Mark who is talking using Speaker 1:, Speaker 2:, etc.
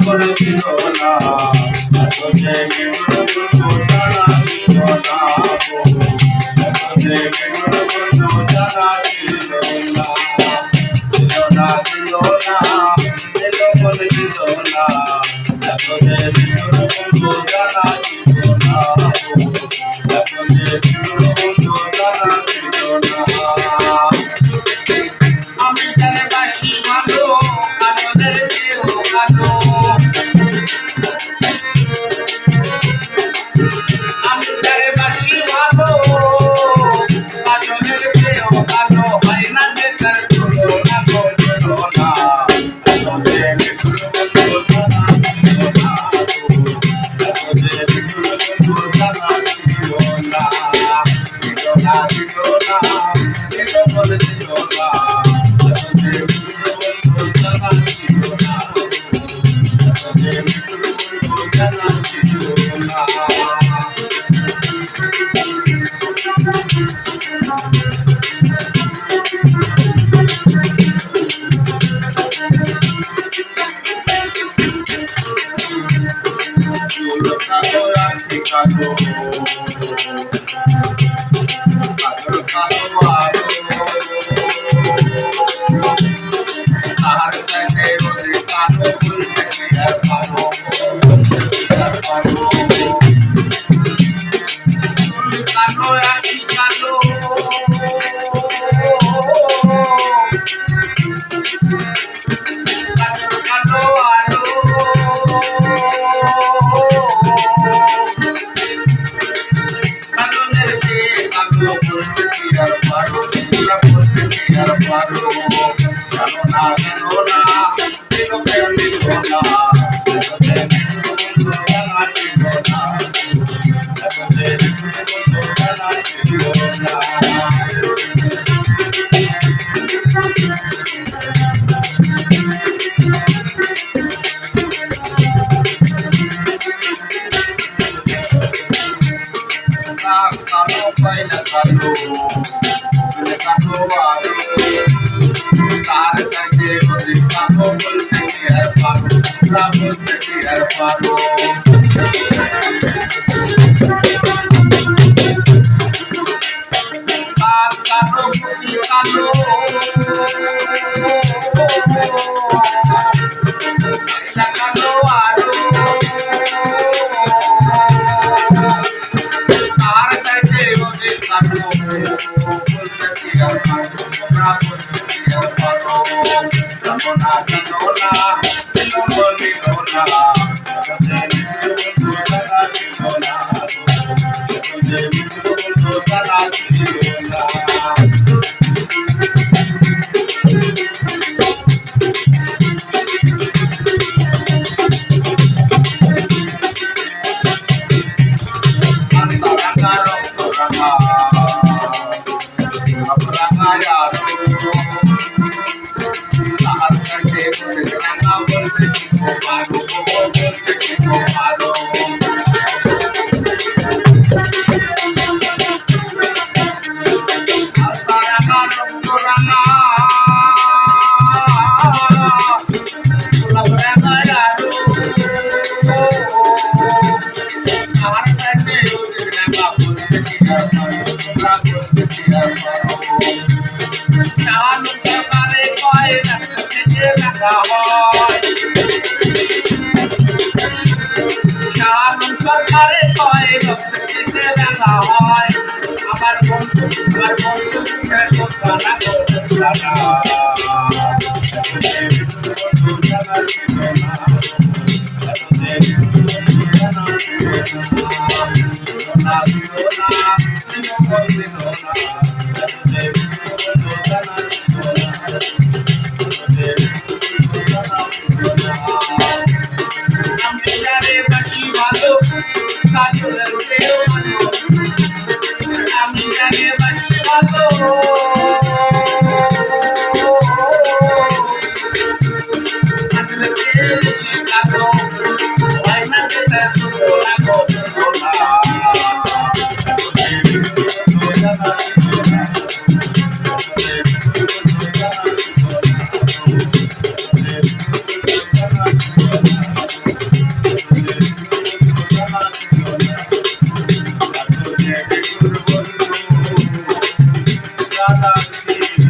Speaker 1: বলে ছিল না তোকে মেঘর বন্ধু জানা ছিল না তোকে মেঘর বন্ধু জানা ছিল না ছিল না ছিল না ছিল বলে ছিল না তোকে মেঘর বন্ধু জানা ছিল না তোকে মেঘর বন্ধু জানা ছিল না আমি জানে বাকি ভালো কাজলের কেউ ভালো আমি জানে বাকি ভালো কাজলের কেউ ভালো হয় না যে তার ছিল না ছিল না তোকে মিঠুর বন্ধু জানা ছিল না তোকে মিঠুর বন্ধু জানা ছিল না ছিল না ছিল না ছিল বলে ছিল না
Speaker 2: সরকারে কয় রক্তে রাঙা হয় আমার বন্ধু
Speaker 1: রাখি